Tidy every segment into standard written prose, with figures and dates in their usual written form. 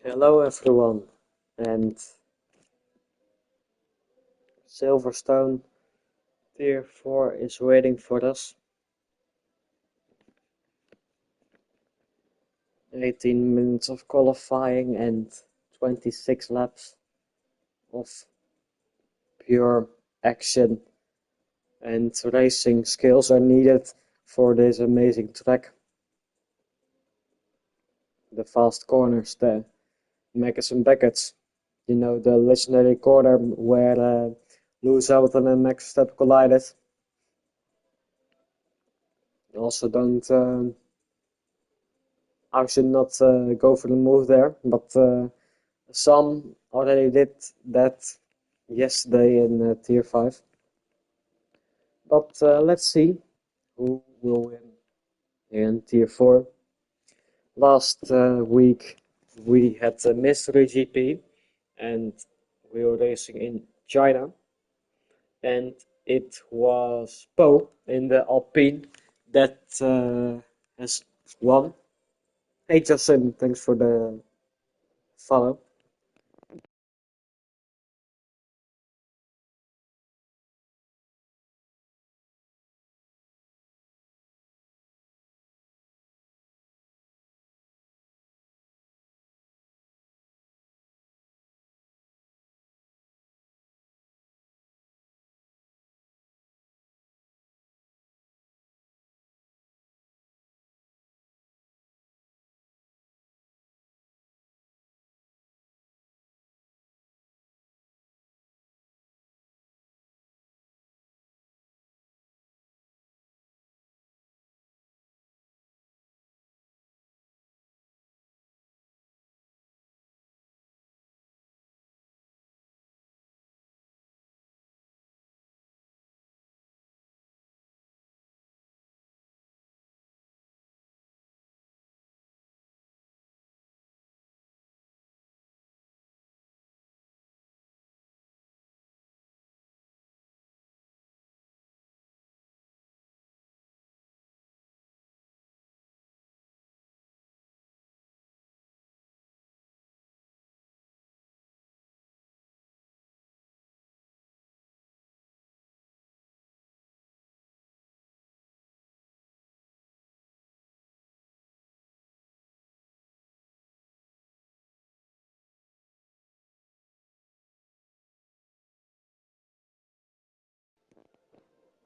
Hello everyone, and Silverstone Tier 4 is waiting for us. 18 minutes of qualifying and 26 laps of pure action and racing skills are needed for this amazing track. The fast corners, the Megas and Beckett's, the legendary corner where Lewis Hamilton and Max Verstappen collided. Also I should not go for the move there, but some already did that yesterday in Tier 5. But let's see who will win in Tier 4. Last week we had a mystery GP and we were racing in China, and it was Po in the Alpine that has won. Hey Justin, thanks for the follow.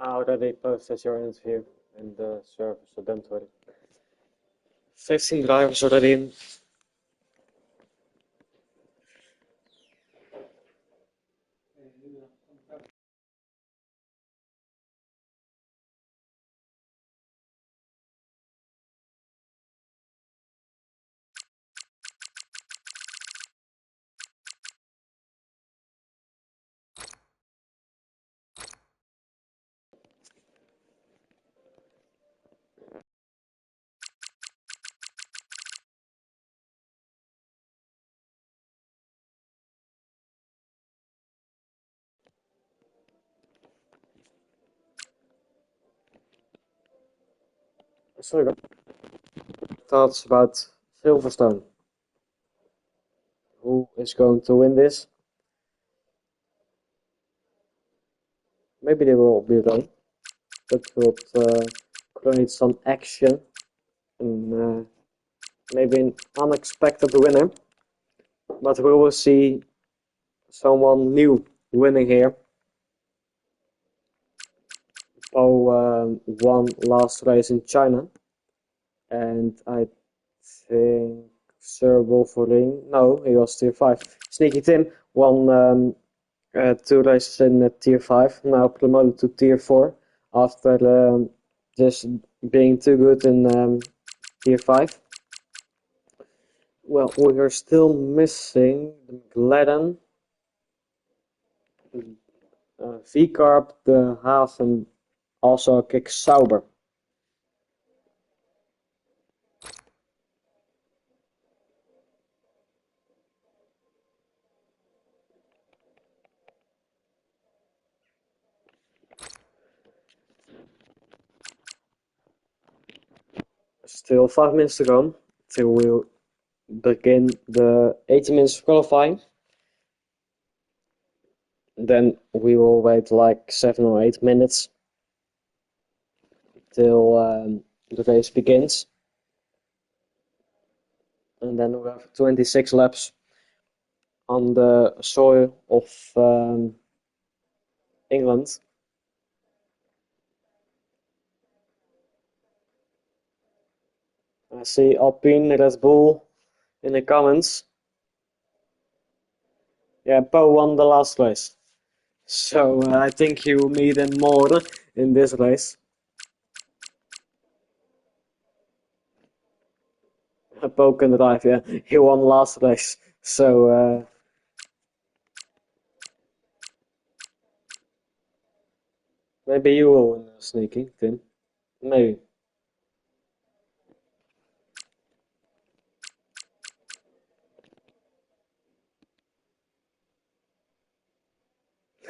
I already posted your interview in the server, so don't worry. 15 drivers already in. So, thoughts about Silverstone? Who is going to win this? Maybe they will be wrong. That will create some action and maybe an unexpected winner. But we will see someone new winning here. Po won last race in China, and I think Sir Wolverine, no, he was tier 5. Sneaky Tim won 2 races in tier 5, now promoted to tier 4 after just being too good in tier 5. Well, we are still missing the McLaren, V-Carb, the Haas, and also a Kick Sauber. Still 5 minutes to go till we begin the 80 minutes of qualifying. Then we will wait like 7 or 8 minutes till the race begins. And then we have 26 laps on the soil of England. I see Alpine, Red Bull in the comments. Yeah, Poe won the last race. So I think he will meet him more in this race. Poe can drive, yeah. He won last race. So maybe you will win sneaking, Tim. Maybe.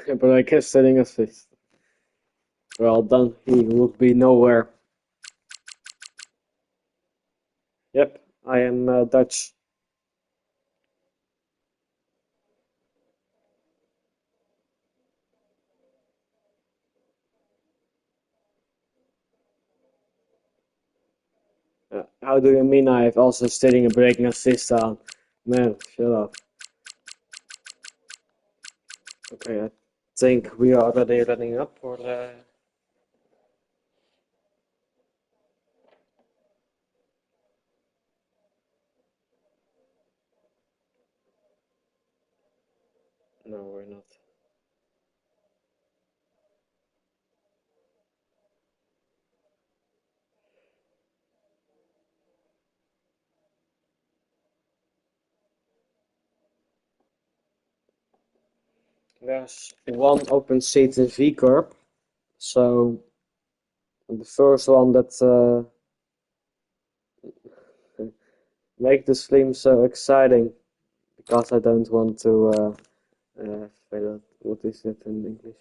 But I guess setting assist. Well done, he would be nowhere. Yep, I am Dutch. How do you mean I have also steering and braking assist on? Man, shut up. Okay, I think we are already running up for the... No, we're not. There's one open seat in V Corp, so the first one that make the stream so exciting because I don't want to what is it in English?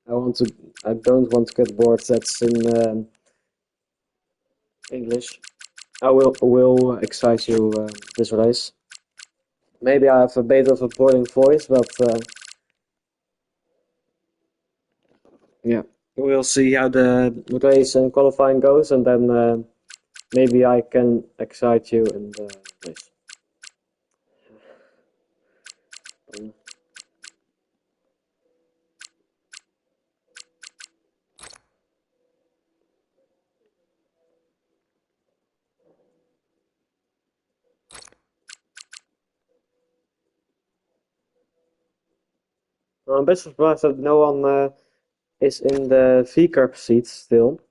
I don't want to get bored. That's in English. I will excite you this race. Maybe I have a bit of a boring voice, but yeah, we'll see how the race and qualifying goes, and then maybe I can excite you in the race. I'm a bit surprised that no one is in the V-Carb seat still,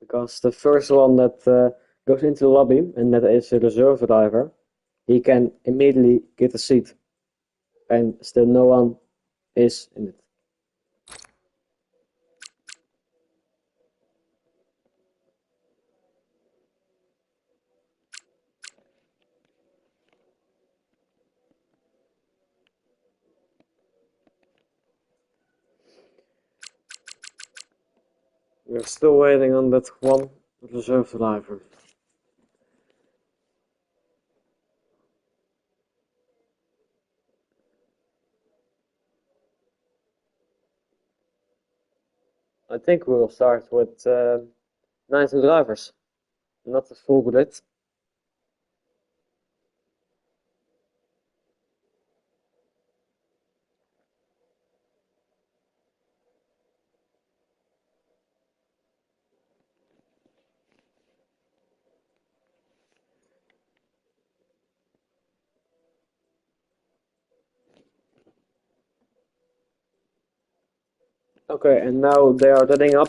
because the first one that goes into the lobby, and that is a reserve driver, he can immediately get a seat, and still no one is in it. We're still waiting on that one reserve driver. I think we will start with 19 drivers, not the full grid. Okay, and now they are setting up.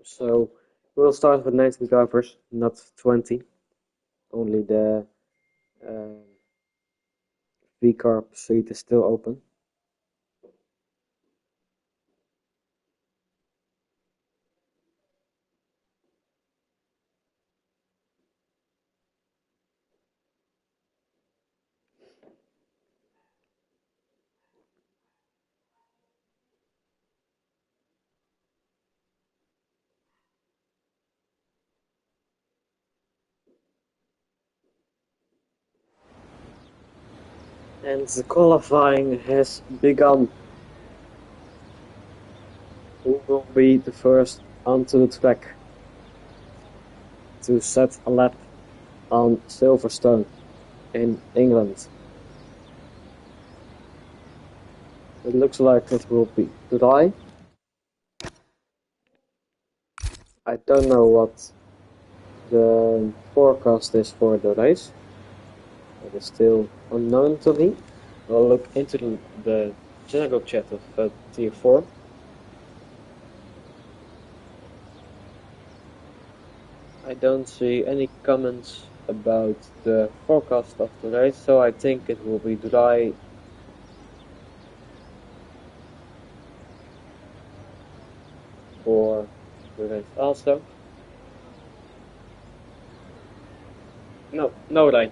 So we'll start with 19 drivers, not 20. Only the V-car seat is still open. And the qualifying has begun. Who will be the first onto the track to set a lap on Silverstone in England? It looks like it will be dry. I don't know what the forecast is for the race. It is still unknown to me. I'll look into the general chat of Tier 4. I don't see any comments about the forecast of the race, so I think it will be dry. For the race also. No rain.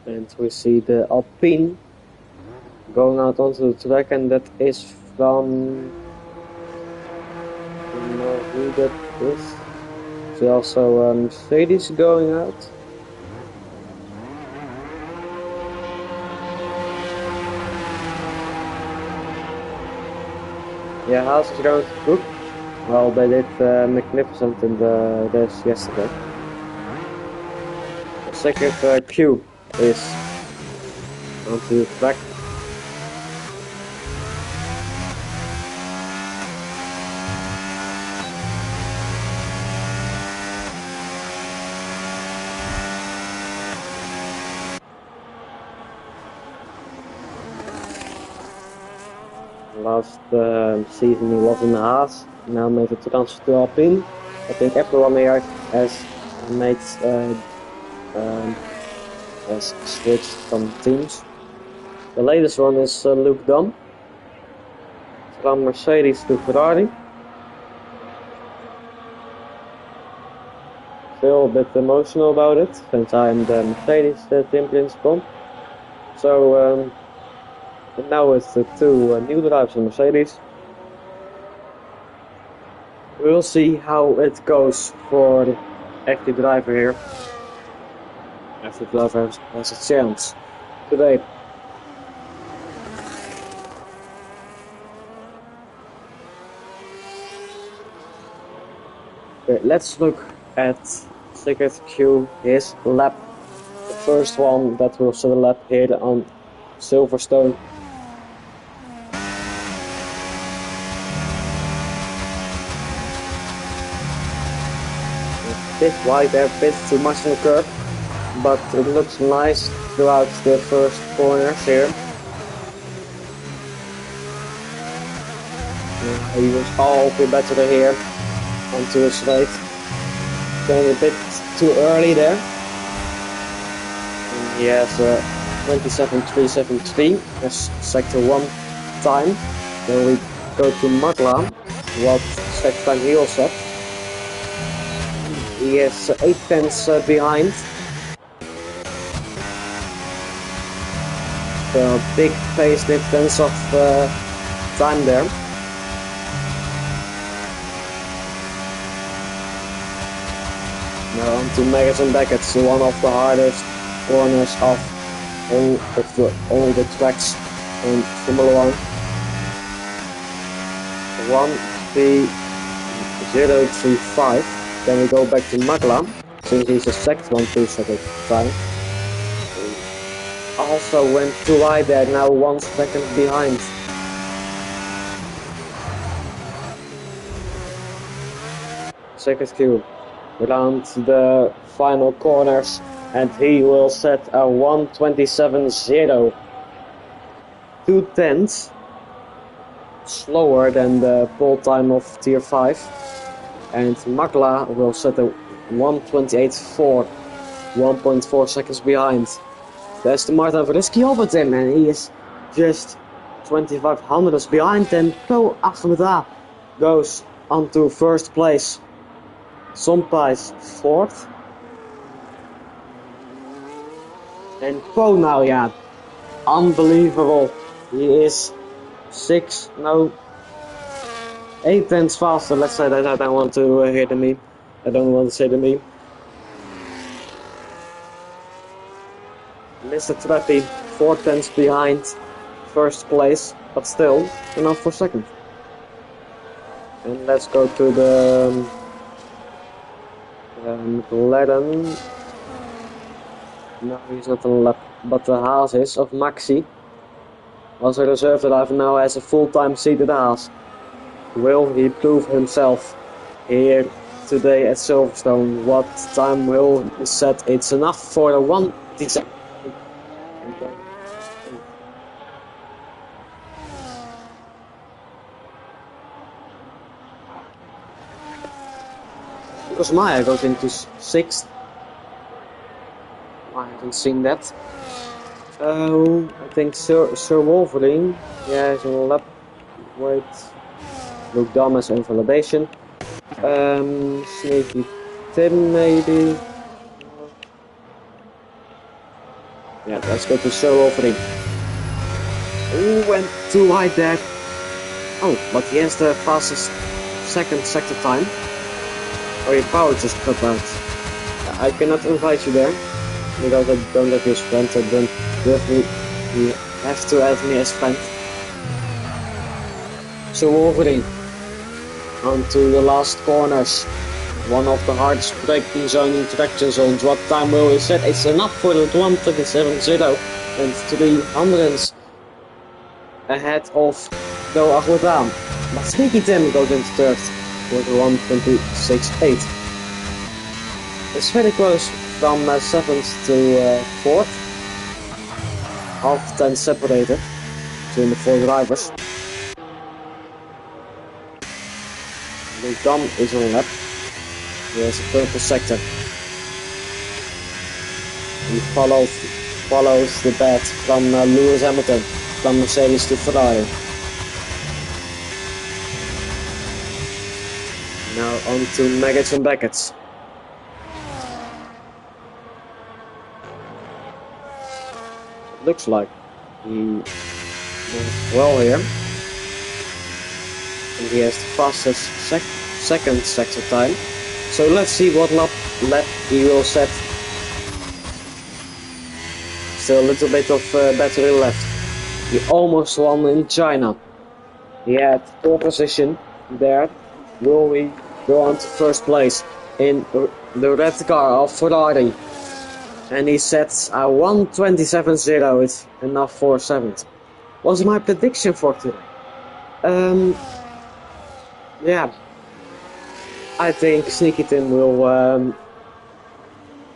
And we see the Alpine going out onto the track, and that is from, I don't know who that is. There's also Mercedes going out. Yeah, Haas is going to book. Well, they did magnificent in the race yesterday. The second Q is onto the track. Last season he was in the Haas, now made a transfer to Alpine. I think everyone here has made has switched from teams. The latest one is Luke Dam from Mercedes to Ferrari. Still a bit emotional about it, since I am the Mercedes team principal. So and now with the two new drivers in Mercedes, we'll see how it goes for the active driver here. Active driver has a chance today. Okay, let's look at second Q, his lap. The first one that will set a lap here on Silverstone. Bit wide there, bit too much on the curb, but it looks nice throughout the first corners here. He was all the better here onto his straight. Going a bit too early there. And he has 27.373 as sector 1 time. Then we go to McLaren, what sector time he also set. He is 8 tenths behind. So big pace difference of time there. Now on to Megas and Beckett's, one of the hardest corners of all the tracks in Formula 1. 1.3035. Then we go back to McLaren, since he's a second one to second time. Also went too wide there, now 1 second behind. Second Q, around the final corners, and he will set a 1:27.0. 2 tenths slower than the pole time of Tier 5. And Magla will set a 1:28.4, 1.4 seconds behind. There's the Martin Verisky over him, and he is just 25 hundredths behind, and Pro Achmeda goes onto first place. Sompais fourth. And Pro now, yeah, unbelievable. He is 8 tenths faster. Let's say that. I don't want to hear the meme. I don't want to say the meme. Mr. Trappi, 4 tenths behind first place, but still enough for second. And let's go to the McLaren. No, he's not on the lap, but the Haas is of Maxi. Was a reserve driver, now has a full-time seat at the Haas. Will he prove himself here today at Silverstone? What time will he set? It's enough for a 1 design. Because Maya goes into 6th. I haven't seen that. I think Sir Wolverine. Yeah, he's on a lap. Wait. Luke Damas and validation. Sneaky Tim maybe. Yeah, let's go to Sir Wolverine. Ooh, went too wide there. Oh, but he has the fastest second sector time. Oh, your power just cut out. I cannot invite you there. Because I don't have your friend, so then you have to add me as friend. So Wolverine. Onto the last corners. One of the hardest braking zone interaction zones. What time will he set? It's enough for the 1:27.0 and 300 ahead of Go Agudam. But Sneaky Tim goes into third for the 1:26.8. It's very close from 7th to 4th. Half 10 separated between the 4 drivers. Luke Dam is on a lap. He has a purple sector. He follows the bet from Lewis Hamilton, from Mercedes to Ferrari. Now on to Maggots and Beckett's. Looks like he went well here. And he has the fastest second sector time. So let's see what lap he will set. Still a little bit of battery left. He almost won in China. He had pole position there. Will he go on to first place in the red car of Ferrari? And he sets a 1:27.0. It's enough for 7th. Was my prediction for today. Yeah. I think Sneaky Tim will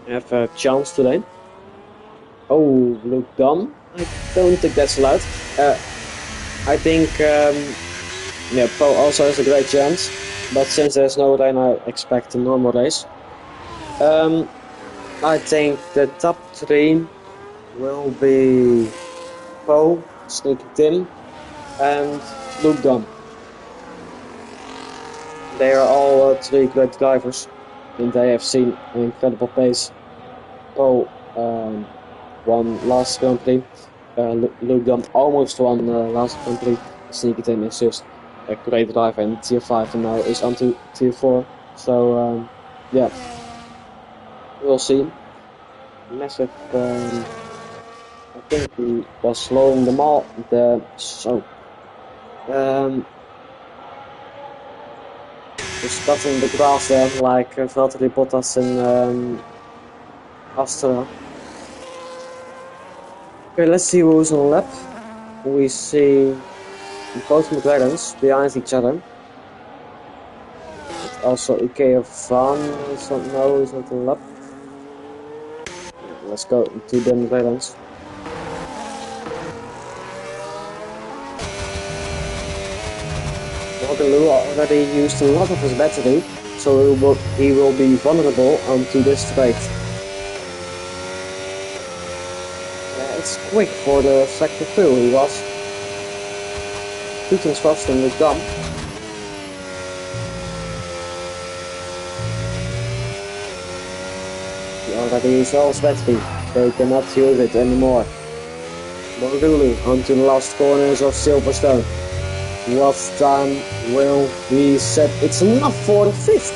have a chance today. Oh, Luke Dam. I don't think that's allowed. I think Paul also has a great chance. But since there's no rain, I expect a normal race. I think the top 3 will be Poe, Sneaky Tim, and Luke Dam. They are all 3 great drivers, and they have seen an incredible pace. Poe won last Grand Prix, Luke Dam almost won last Grand Prix. Sneaky Tim is just a great driver in Tier 5 and now is on to Tier 4. So, yeah. We'll see. Massive. I think he was slowing them all. Just cutting the grass there like Valtteri Bottas in Astra. Okay, let's see who's on lap. We see both McLarens behind each other. Also Ikea Van is not on lap. Let's go to the McLarens. Lou already used a lot of his battery, so he will be vulnerable onto this straight. It's quick for the sector 2. He was 2 tenths faster than the gun. He already used all his battery, so he cannot use it anymore. Morgulu onto the last corners of Silverstone. What time will he set? It's enough for the 5th.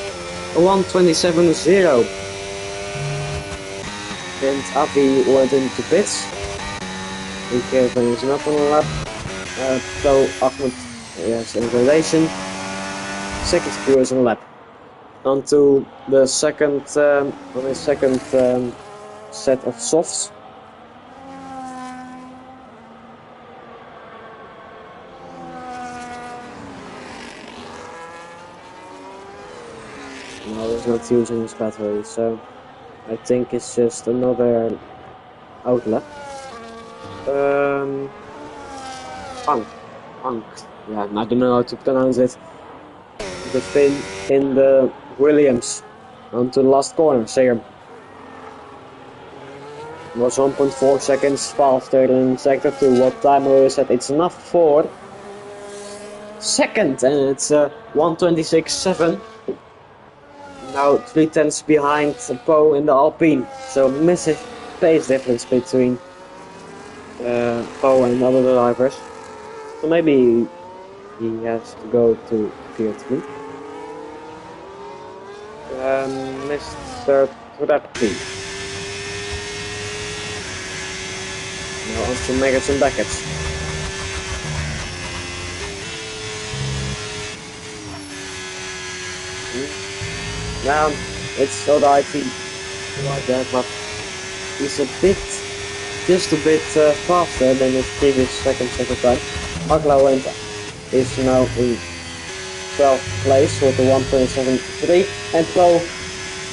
1:27.0. And Avi went into pits. Jkformulaone is not on the lap. So Ahmed is in relation. Second crew is on the lap. Onto the second set of softs. No, he's not using his battery, so I think it's just another outlet. Ank. Yeah, I don't know how to pronounce it. The fin in the Williams onto the last corner. Sager was 1.4 seconds faster than sector 2. What time will you set? It's enough for second, and it's 1:26.7. Now 3 tenths behind Poe in the Alpine, so massive pace difference between Poe and other drivers. So maybe he has to go to Tier 3. Mr. Trappi. Now on to Maggots and Beckets. Now it's alright, like that, but he's just a bit faster than his previous second time. Jkformulaone is now in 12th place with a 1:27.3, and Poe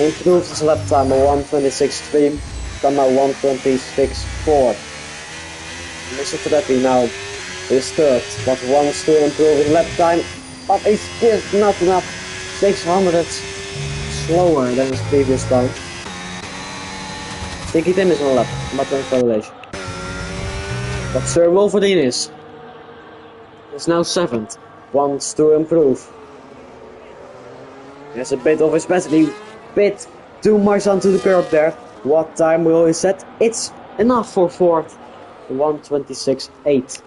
improved his lap time a 1:26.3, come now 1:26.4. Mr. Trappi now is third, but wants to improve his lap time, but it's just not enough. 600 slower than his previous time. Sticky Tim is on lap, but no correlation. But Sir Wolverine is now 7th, wants to improve. He has a bit of his battery, bit too much onto the curb there. What time will he set? It's enough for 4th, 1:26.8.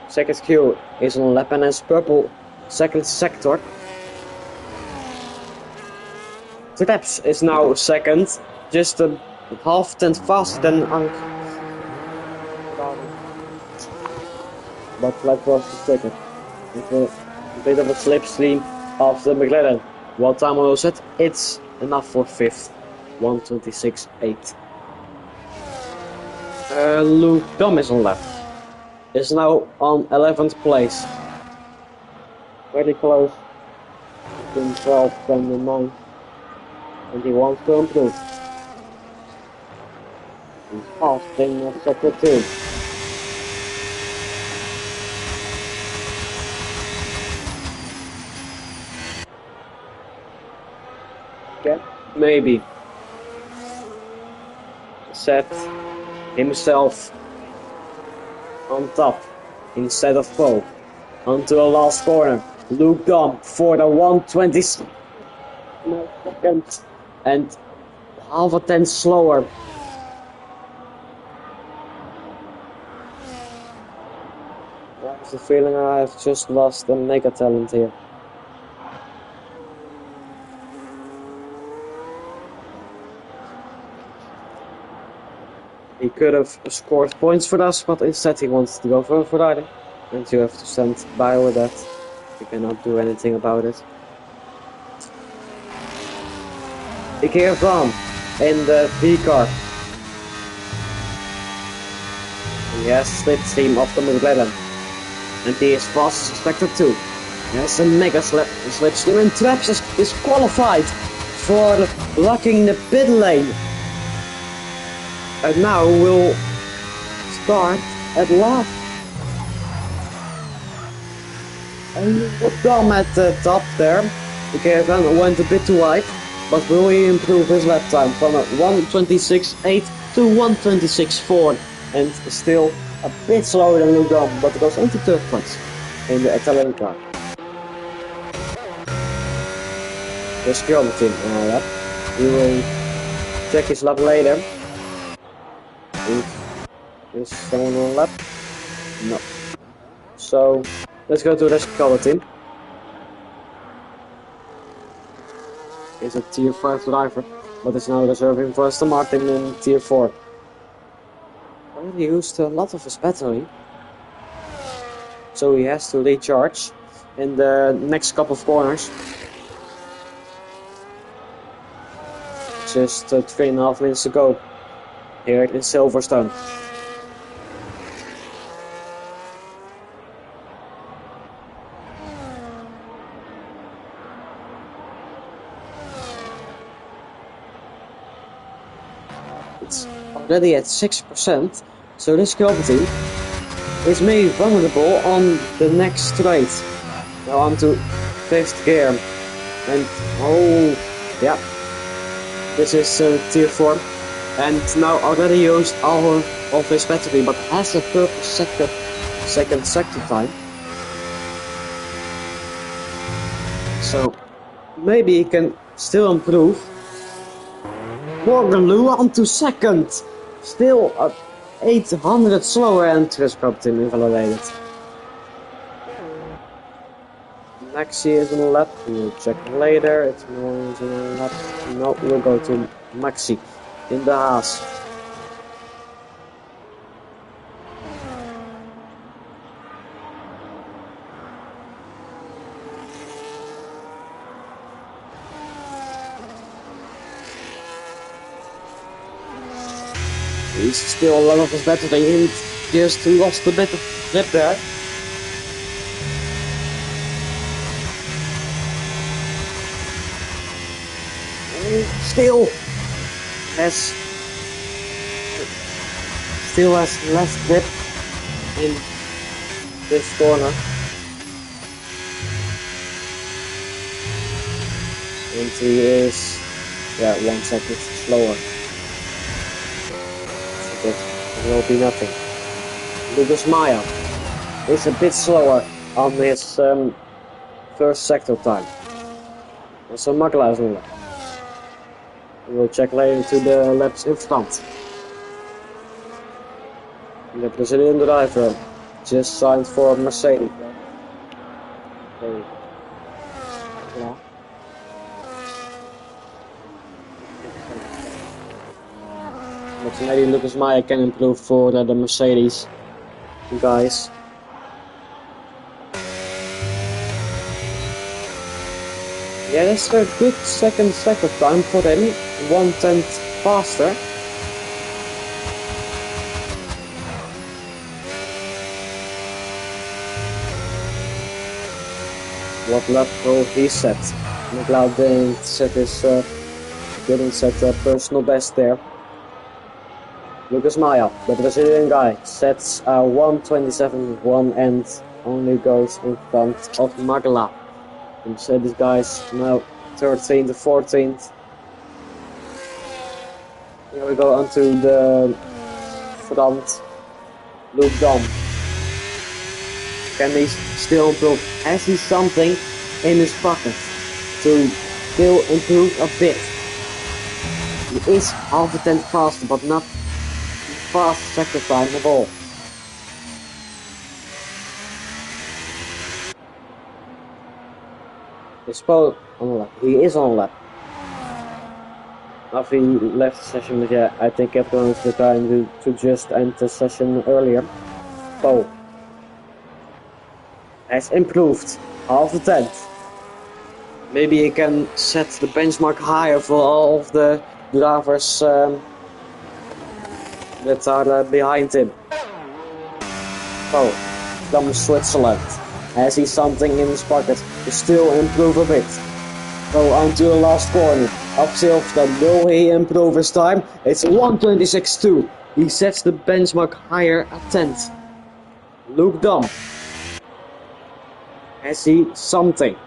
Second queue is on lap and has purple second sector. Traps is now second, just a half tenth faster than Ank. But that was the second. It was a bit of a slipstream after McLaren. What time will you set? It's enough for 5th, 1:26.8. Luke Thomas on left is now on 11th place. Very close between 12th and the 9th. And he wants to improve. He's fast in sector 2. Okay, maybe set himself on top instead of Poe. Onto the last corner. Luke Dom for the 1:20 seconds and half a tenth slower. I have the feeling I have just lost a mega talent here. He could have scored points for us, but instead he wants to go for a Ferrari. And you have to stand by with that. You cannot do anything about it. Jkformulaone in the V car. He has slipstream of the McLaren. And he is fast sector 2. He has a mega slipstream, and Traps is disqualified for blocking the pit lane. And now we'll start at last. Dumb at the top there. Okay, went a bit too wide, but will he improve his lap time from a 1:26.8 to 1:26.4, and still a bit slower than Luke Dom, but goes into third place in the Italian car. The security lap. We will check his lap later. Is someone on lap? No. So let's go to the security. Is a tier 5 driver, but is now reserving for Aston Martin in tier 4. Already used a lot of his battery, so he has to recharge in the next couple of corners. Just 3.5 minutes to go here in Silverstone. It's already at 6%, so this Jkformulaone is maybe vulnerable on the next straight. Now on to 5th gear, and oh yeah, this is tier 4, and now already used all of his battery, but has a perfect second sector time. So maybe he can still improve. Morgan onto second, still 800 slower and Jkformulaone invalidated. Maxi is on the lap, we'll check later, it's more on the lap. No, we'll go to Maxi in the Haas. He's still a lot of his battery and just lost a bit of grip there. And still has less grip in this corner. And he is 1 second slower. It will be nothing. Lucas Maya is a bit slower on his first sector time. Also Magla is on lap. We'll check later to the laps in front. The Brazilian driver just signed for Mercedes. Yeah. But maybe Lucas Maya can improve for the Mercedes guys. Yeah, that's a good second sector time for him, 1/10 faster. What lap will he set? McLeod didn't set his personal best there. Lucas Maya, the Brazilian guy, sets 1:27.1 and only goes in front of Magla. And so these guys now 13th to 14th. Here we go onto the front. Luke Dom. Can he still improve? Has he something in his pocket to still improve a bit? He is half a tenth faster, but not fast sector time at all. He is on lap. After he left the session, but yeah, I think everyone is trying to just end the session earlier. Paul has improved half a tenth. Maybe he can set the benchmark higher for all of the drivers that are behind him. Oh, from Switzerland. Has he something in his pocket to still improve a bit? Go on to the last corner of Silverstone. Will he improve his time? It's 1:26.2. He sets the benchmark higher a tenth. Luke Dom I see something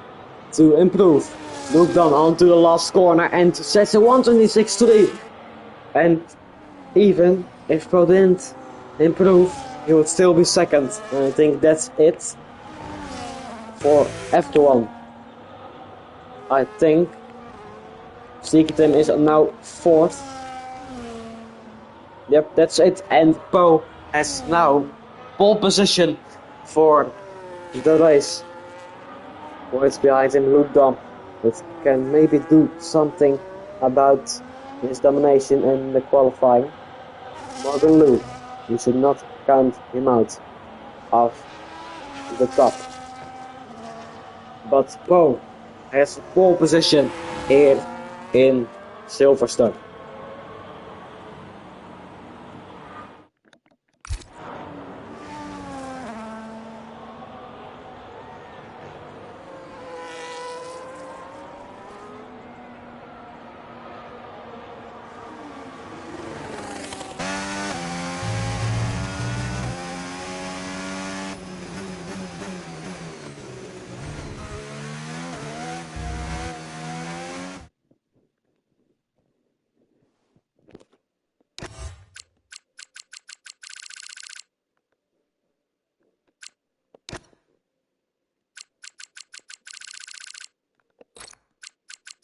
to improve. Look down onto the last corner and sets a 1:26.3. And even if Pro didn't improve, he would still be second. And I think that's it for F1. I think Seektem is now fourth. Yep, that's it. And Poe has now pole position for the race. Points behind him, Luke Dom, but can maybe do something about his domination in the qualifying. Morgan Luke, you should not count him out of the top. But Poe has pole position here in Silverstone.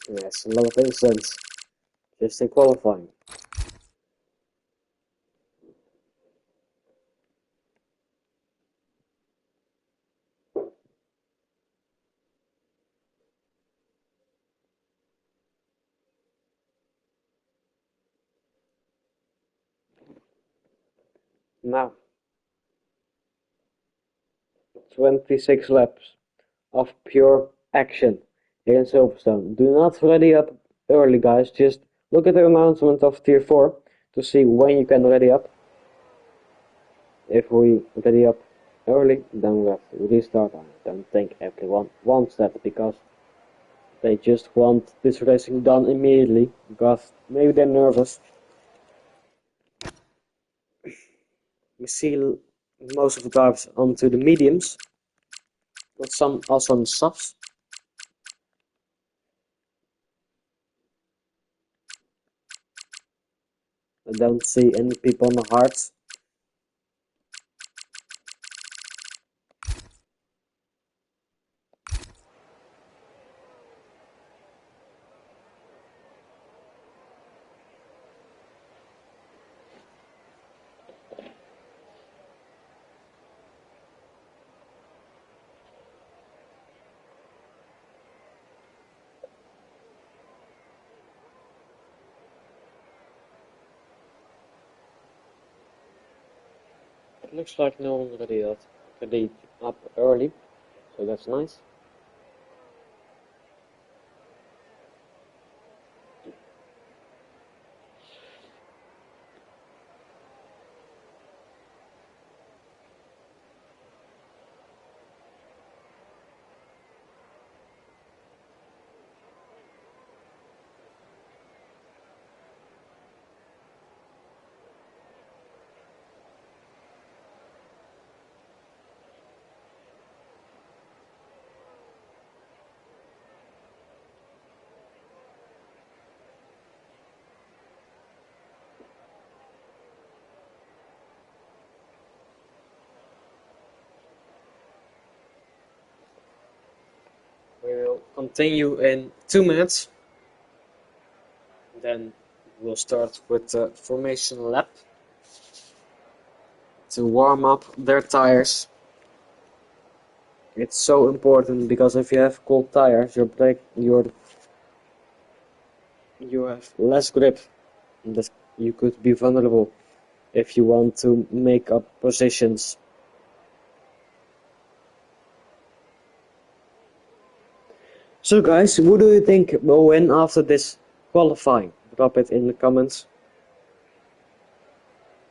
Yes, a lot of incidents just in qualifying. Now, 26 laps of pure action here in Silverstone. Do not ready up early, guys. Just look at the announcement of Tier 4 to see when you can ready up. If we ready up early, then we have to restart. I don't think everyone wants that because they just want this racing done immediately because maybe they're nervous. We see most of the drivers onto the mediums, but some also on the softs. I don't see any people on the hards. It looks like no one ready up early, so that's nice. We will continue in 2 minutes. Then we'll start with the formation lap to warm up their tires. It's so important because if you have cold tires, you have less grip. And you could be vulnerable if you want to make up positions. So guys, who do you think will win after this qualifying? Drop it in the comments.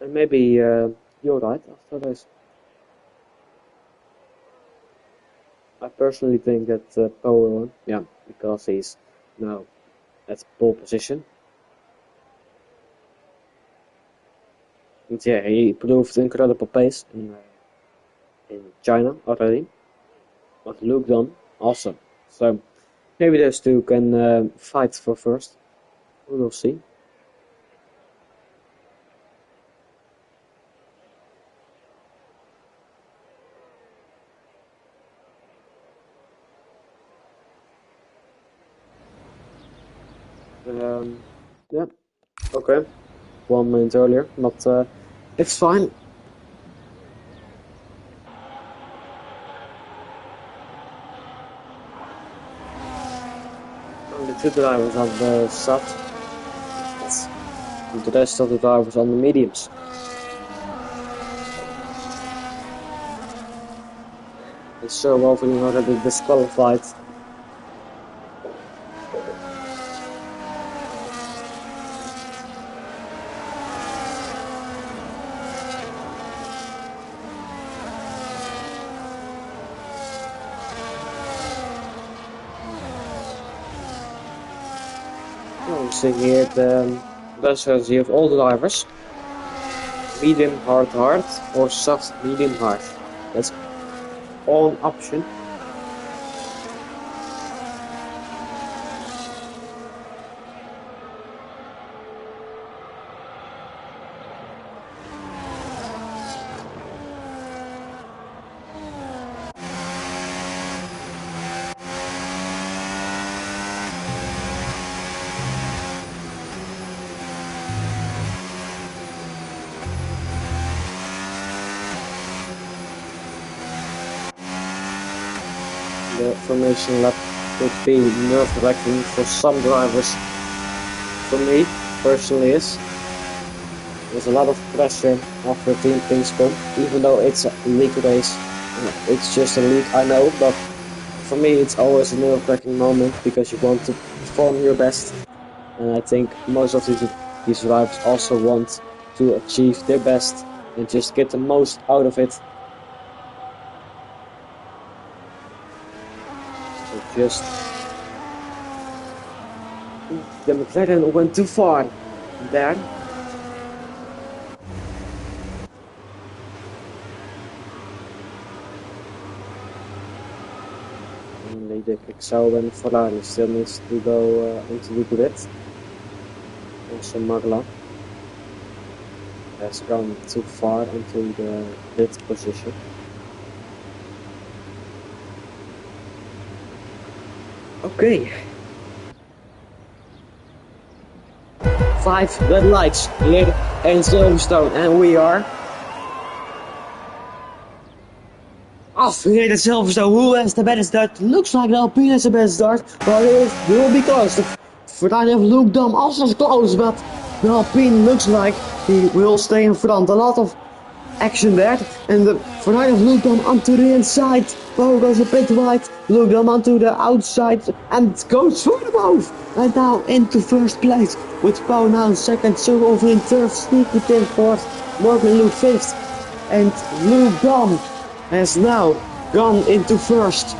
And maybe you're right after this. I personally think that Poe will win, yeah, because he's now at pole position. And yeah, he proved incredible pace in China already. What Luke done, awesome. So maybe those two can fight for first. We will see. Yeah, okay. 1 minute earlier, but it's fine. Only 2 drivers on the soft, and the rest of the drivers on the mediums. And so Wolverine already disqualified. You see here the strategy of all the drivers. Medium, hard, hard, or soft, medium, hard. That's all an option. The formation lap could be nerve-wracking for some drivers. For me, personally, is. There's a lot of pressure after Team Kingscom, even though it's a league race. It's just a league, I know, but for me it's always a nerve-wracking moment because you want to perform your best. And I think most of these drivers also want to achieve their best and just get the most out of it. So just the McLaren went too far there. Only the Jkformulaone and Ferrari still needs to go into the grid. Also Magla has gone too far into the grid position. Okay. 5 red lights here in Silverstone, and we are off here at Silverstone. Who has the better start? Looks like the Alpine has the better start, but it will be close. The Ferrari of Luke Dam also is close, but the Alpine looks like he will stay in front. A lot of action there, and the Ferrari of Luke Dam onto the inside. Bo goes a bit wide, Luke Dam onto the outside, and goes for the move. And now into first place, with Bo now second, Silverstone in third, Sneaky Tim fourth, Morgan Luke fifth, and Luke Dam has now gone into first.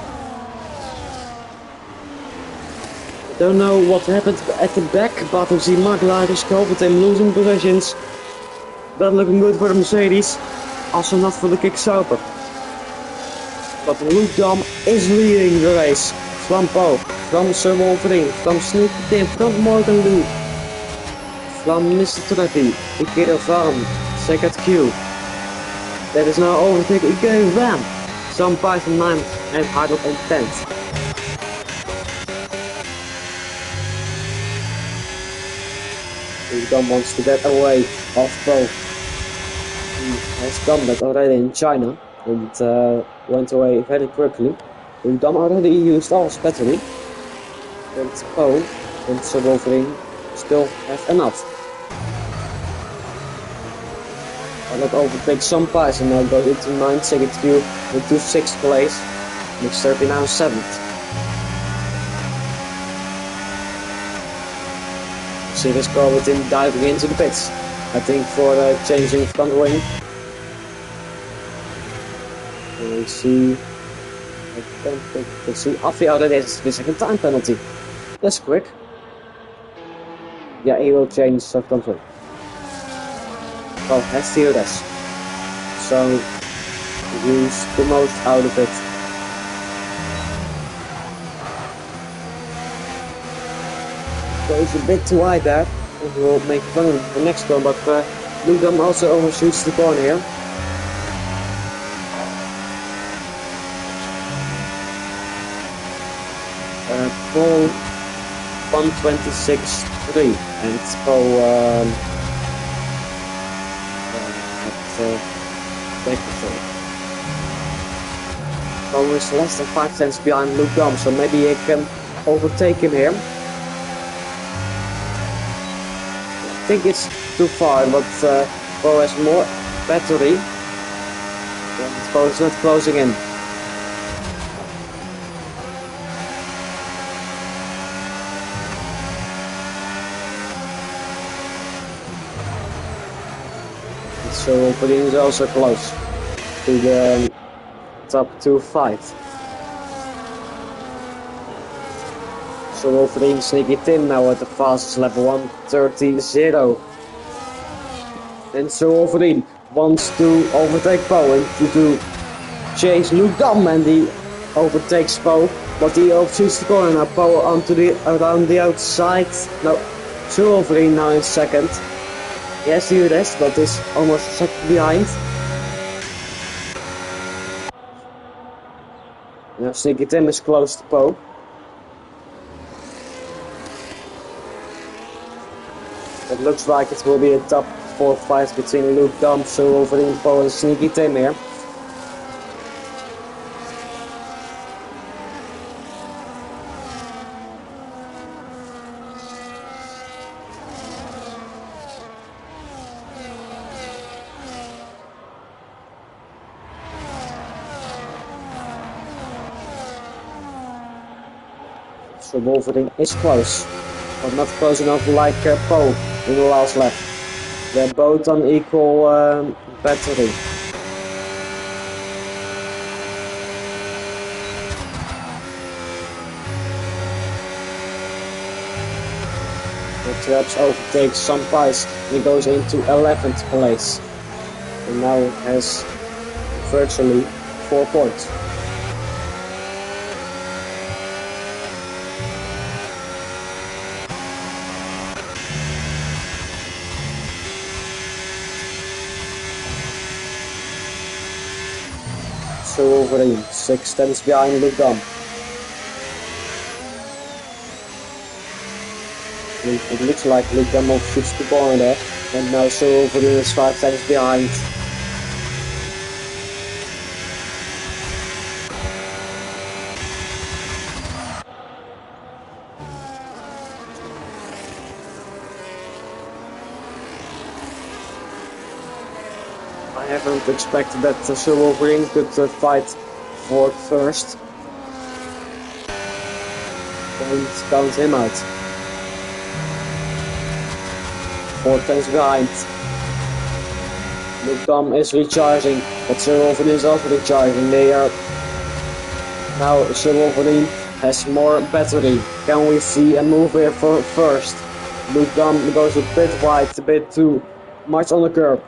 Don't know what happened at the back, but we see Magla scope with him losing positions. Not looking good for the Mercedes, also not for the Jkformulaone. But Luke Dam is leading the race. From Po, from Sir Wolverine, from Sneaky Tim, from Morgan Luke, from Mr. Trappi, Ikeda Van, second Q. That is now overtaking Ikeda Van, some Python 9 and Hardlock and 10th. Luke Dam wants to get away of Po. He has done that already in China and went away very quickly. Luke Dam already used all his battery, and Po and Sir Wolverine still have enough. Hardlock overtakes some pies and now goes into 9th, second Q into 6th place. Makes 30 now 7th. See this car with him diving into the pits. I think for changing front wing. And we see. I don't think we can see Affie out of this the second time penalty. That's quick. Yeah, he will change front wing. Well, has DRS. So use the most out of it. Goes a bit too wide there. And will make fun of the next one, but Luke also overshoots the corner here. Pole 126.3 and Pole Pole is less than 5 cents behind Luke Dam, so maybe he can overtake him here. I think it's too far, but Pole has more battery. And Pole is not closing in. So Wolverine is also close to the top 2-5. So Wolverine Sneaky Tim now at the fastest level 1:30.0. And so Wolverine wants to overtake Poe and to chase Luke Dam, and he overtakes Poe, but he overshoots the corner. Now Poe around the outside. No, so Wolverine now in second. He has to do this, but is almost a second behind. Now Sneaky Tim is close to Poe. It looks like it will be a top 4 fight between Luke Dam, so Wolverine, Poe and Sneaky Tim here. So Wolverine is close, but not close enough like Poe in the last lap. They're both on equal battery. The Traps overtakes some pies and goes into 11th place. And now has virtually 4 points. So Wolverine 6 tenths behind Luke Dam. It looks like Luke Dam shoots the corner there, and now so Wolverine is 5 tenths behind. I haven't expected that Sir Wolverine could fight for first. Don't count him out. 4 tenths behind. Luke Dam is recharging, but Sir Wolverine is also recharging. They are now Sir Wolverine has more battery. Can we see a move here for first? Luke Dam goes a bit wide, a bit too much on the curb.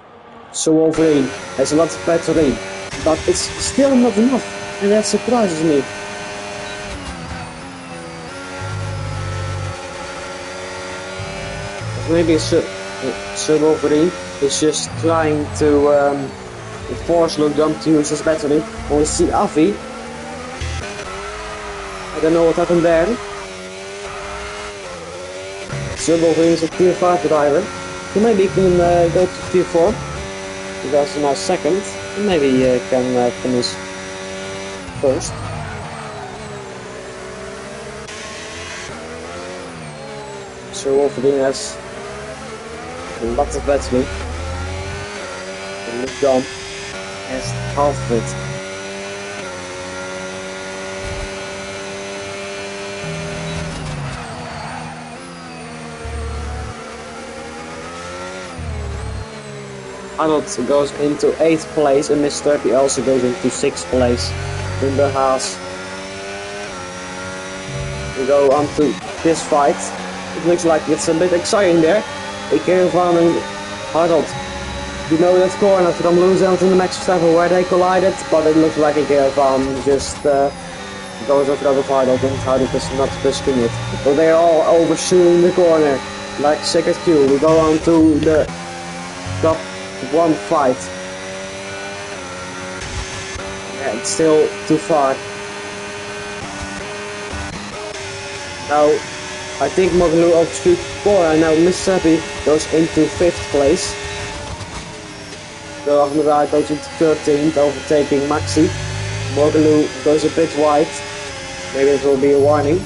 So Wolverine has a lot of battery, but it's still not enough, and that surprises me. Maybe Sir Wolverine is just trying to force Luke Dam to use his battery. Or we see Avi. I don't know what happened there. Sir Wolverine is a tier 5 driver, so maybe he can go to tier 4. Because now second, maybe he can finish first. So Wolverine has a lot of battery. And Luke Dam has half of it. Arnold goes into 8th place and Mr. Turpy also goes into 6th place in the Haas. We go on to this fight. It looks like it's a bit exciting there. Jkformulaone and Arnold. You know that corner from Lewis Hamilton and Max Verstappen where they collided, but it looks like Jkformulaone just goes over the Hardot and Hardot is not risking it. But they are all overshooting the corner. Like second Q, we go on to the top 1 fight. Yeah, it's still too far. Now, I think Moglu overshoot corner. Now Mississippi goes into 5th place. The Ahmedar goes into 13th, overtaking Maxi. Moglu goes a bit wide. Maybe it will be a warning.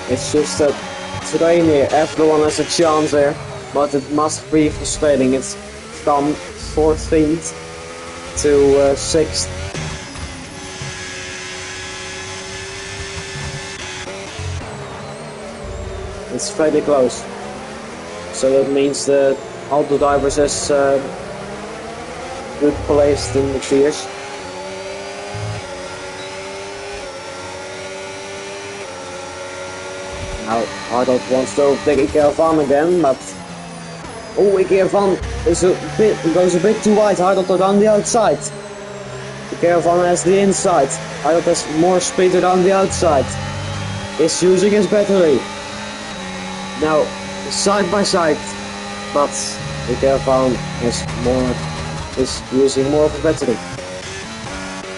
It's just that terrain here, everyone has a chance here, but it must be frustrating. It's from 14th to 6th. It's fairly close. So that means that Auto Divers is good placed in the tiers. Now Hardot wants to overtake Jkformulaone again, but oh, Jkformulaone goes a bit too wide. Hardot on the outside. Jkformulaone has the inside. Hardot has more speed on the outside. Is using his battery. Now side by side, but Jkformulaone is using more of a battery.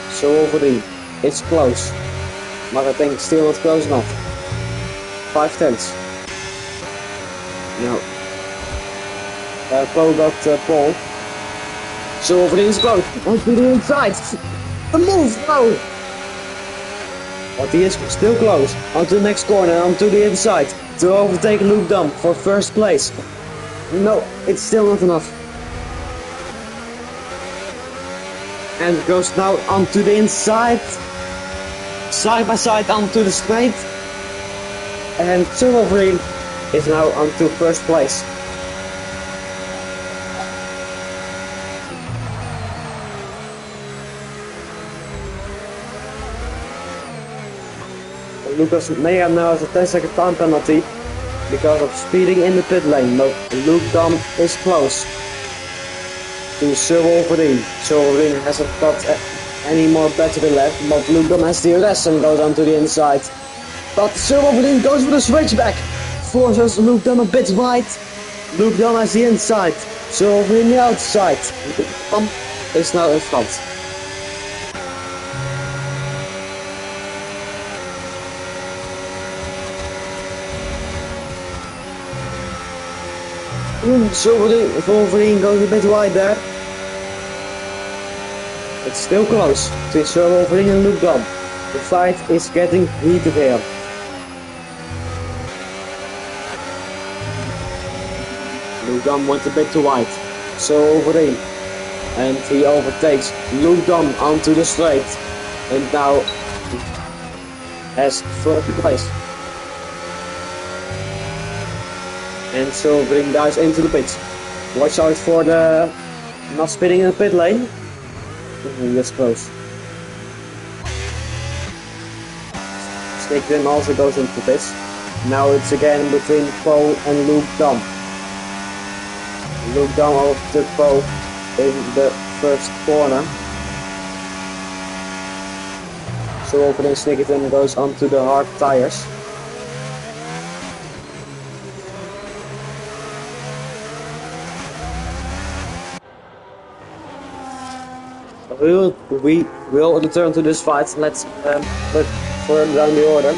So over it's close, but I think still not close enough. 5/10. Now Paul got Paul. So over is close. Onto the inside. A move, no! But he is still close. Onto the next corner, onto the inside. To overtake Luke Dam for 1st place. No, it's still not enough. And goes now onto the inside. Side by side onto the straight. And Silverstone is now onto 1st place. Lucas Mega now has a 10-second time penalty because of speeding in the pit lane. No, Luke Dam is close to Silverstone. Silverstone hasn't got any more battery left, but Luke Dam has the rest and goes onto the inside. But Silverstone goes for the switchback, forces Luke Dam a bit wide. Luke Dam has the inside, Silverstone the outside. Luke Dam is now in front. Silverstone goes a bit wide there. It's still close to Silverstone and Luke Dam. The fight is getting heated here. Luke Dam went a bit too wide. Silverstone, and he overtakes Luke Dam onto the straight, and now has 3rd place. And Silverstone dives into the pits. Watch out for the not spinning in the pit lane. That's close. Stickden also goes into the pits. Now it's again between Paul and Luke Dam. Luke Dam overtook Paul in the 1st corner. So opening Stickden goes onto the hard tires. We will return to this fight. Let's look further down the order.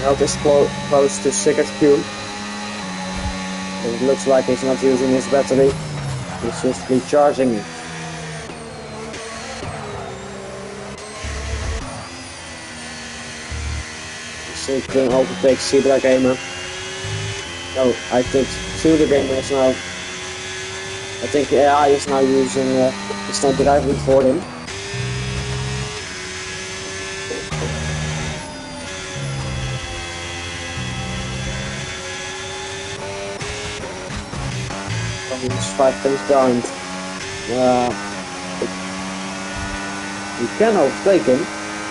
Now this close to 2nd Q. It looks like he's not using his battery. He's just recharging it. So you can overtake Cedra Gamer. No, I think Cedra Gamer is now. I think the AI is now using instant driving for him. He's 5 tenths behind. You can overtake him.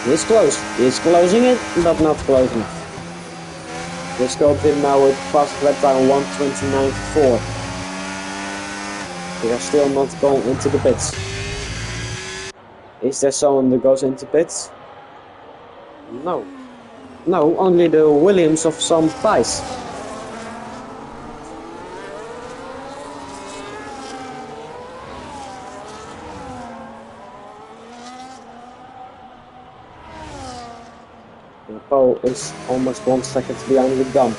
He's close. He's closing it, but not close enough. Let's go with him now with fast red time 1:29.4. They are still not going into the pits. Is there someone that goes into pits? No. No, only the Williams of some pies. Poe is almost 1 second behind Luke Dam.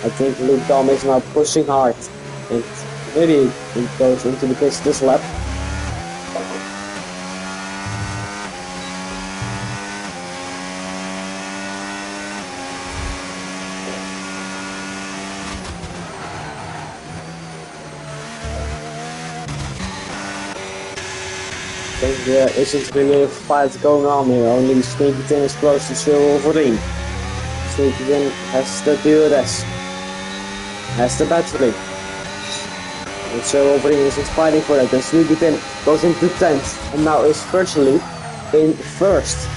I think Luke Dam is now pushing hard. And maybe he goes into the pits this lap. I think there isn't really a fight going on here, only Sneaky Tin is close to Silverstone. Sneaky Tin has the DRS, has the battery. And Silverstone isn't fighting for that, and Sneaky Tin goes into 10th and now is virtually in first.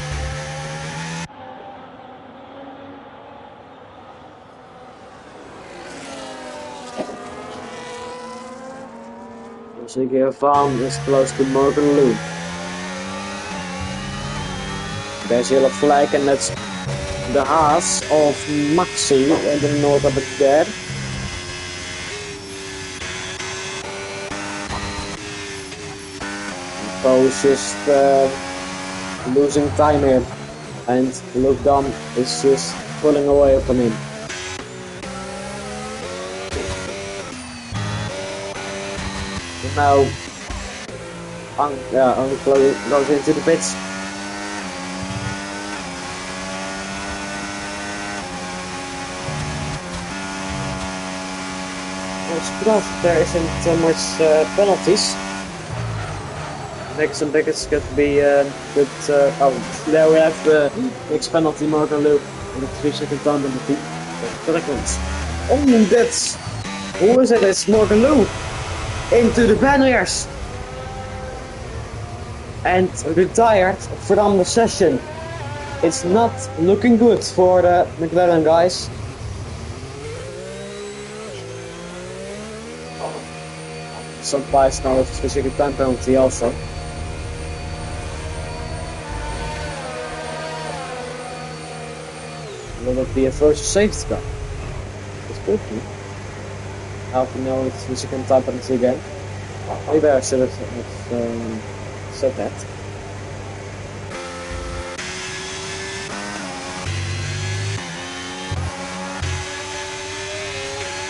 Jkformulaone is close to Morgan Lou. There's yellow flag, and that's the Haas of Maxi in the north of it there. Poe's just losing time here, and Luke Dam is just pulling away from him. And now, goes into the pits. There isn't much penalties. Next and biggest could be good. There we have the next penalty, Morgan Lou, and the 3-second time penalty. Oh, that's who is it? It's Morgan Lou into the barriers and retired from the session. It's not looking good for the McLaren guys. Some pies now with a 3-second time penalty also. Will it be a first safety car? It could be. How can you know it's 3-second time penalty again? Maybe I should have said that.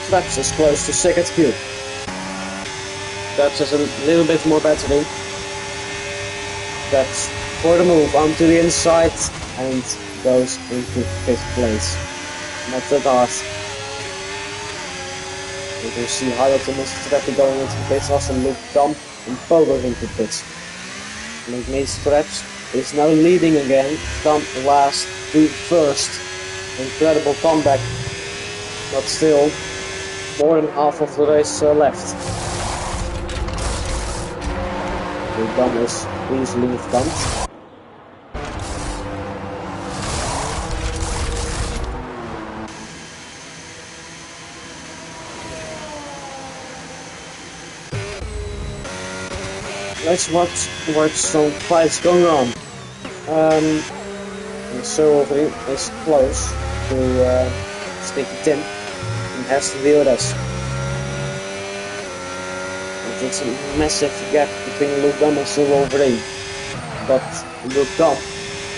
Traps is close to second cube. Traps has a little bit more battery. Traps for the move onto the inside and goes into 5th place. Not that hard. You can see Hamilton is Trappy going into the pits, also Luke Dam and Poe going into the pits. And it means Traps is now leading again from last to first. Incredible comeback, but still more than half of the race left. Luke Dam is easily in front. Let's watch some fights going on. Silverstone is close to Sneaky Tin and has to deal with us. And it's a massive gap between Luke Dam and Silverstone. But Luke Dam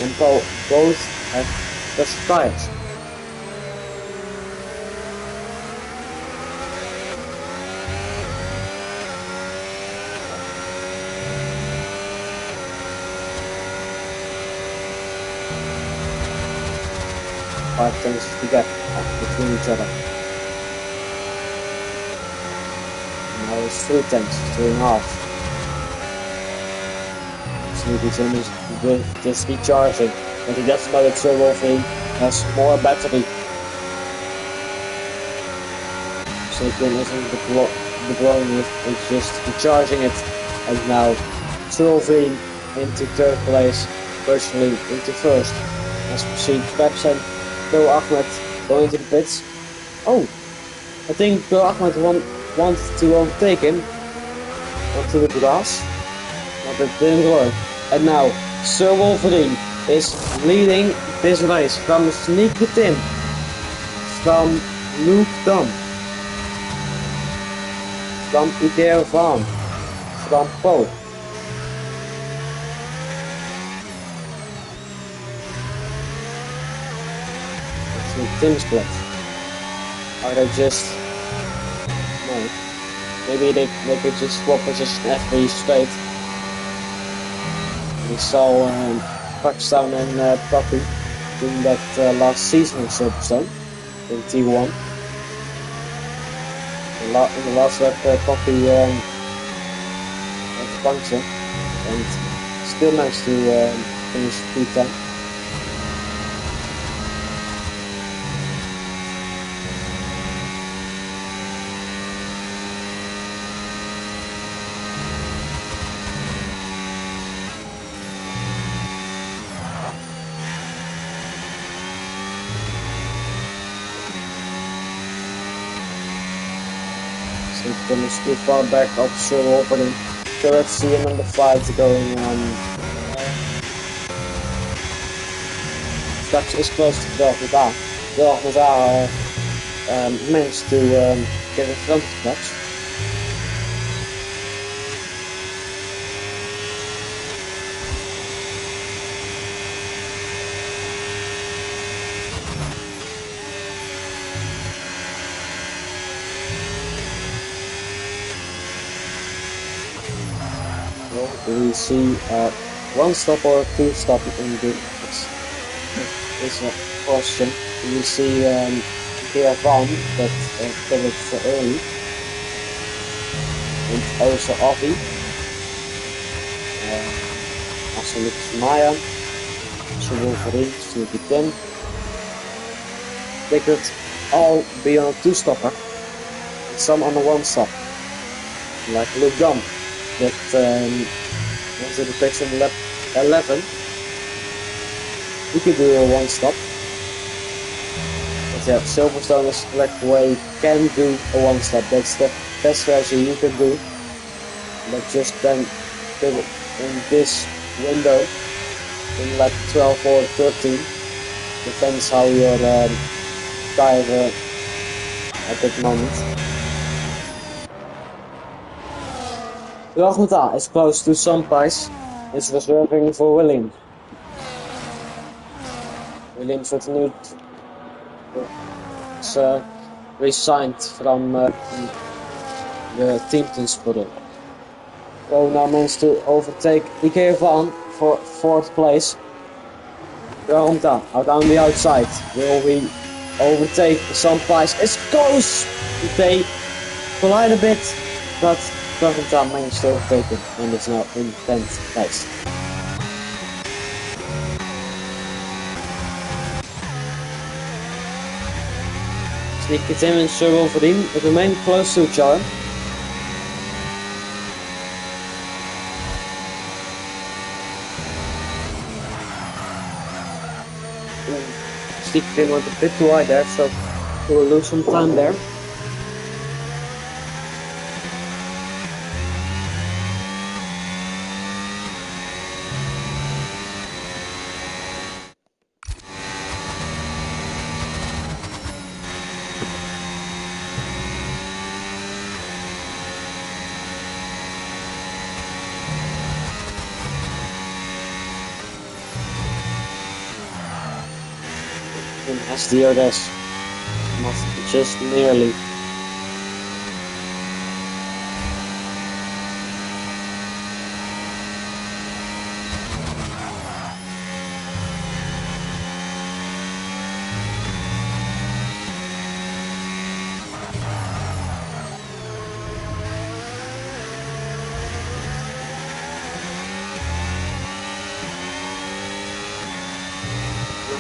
and Poe both have fresh tires. Five tenths to gap between each other. Now it's 3 tenths, 3.5. Sneaky Tin is just recharging, and he doesn't know that Silverstone has more battery. Sneaky Tin isn't deploying it, it's just recharging it, and now Silverstone into 3rd place, virtually into 1st. As we see, Traps and Bill Ahmed going into the pits. Oh, I think Bill Ahmed wanted to overtake him, onto the grass, but it didn't work. And now Sir Wolverine is leading this race from Sneaky Tim, from Luke Dunn, from Jkformulaone, from Poe. Tim's place. Are they just... no. Maybe they could just swap position every straight. We saw Pakistan and Poppy doing that last season in Silverstone, in T1. In the last lap Poppy had a puncture and still managed to finish P10. Tim is too far back of Sir Wolverine. So let's see a number 5 going on. Straks is close to Delta. Delta managed to get in front of Straks. We see one stop or two stop in this is a question. We see Jkformulaone that did it early, and also Avi, also Lucas Maya, Sir Wolverine, Sneaky Tim. They could all be on a two-stopper, and some on a one-stop, like Luke Dunn. That was the picture on lap 11. We could do a one stop. But yeah, Silverstone is the correct way you can do a one stop. That's the best strategy you can do. But just then do it in this window in lap 12 or 13. Depends how your tire at that moment. Raghuta is close to Sampais. Is reserving for Williams. Williams wordt nu resigned from the team transporter. Poe now managed to overtake Jkformulaone for 4th place. Raghuta out on the outside. Will we overtake Sampais? It's close! They collide a bit, but Raghuta managed to overtake it and is now in 10th place. Sneaky Tim and Sir Wolverine remain close to each other. Sneaky Tim went a bit too high there, so we will lose some time there. Has the DRS, just nearly.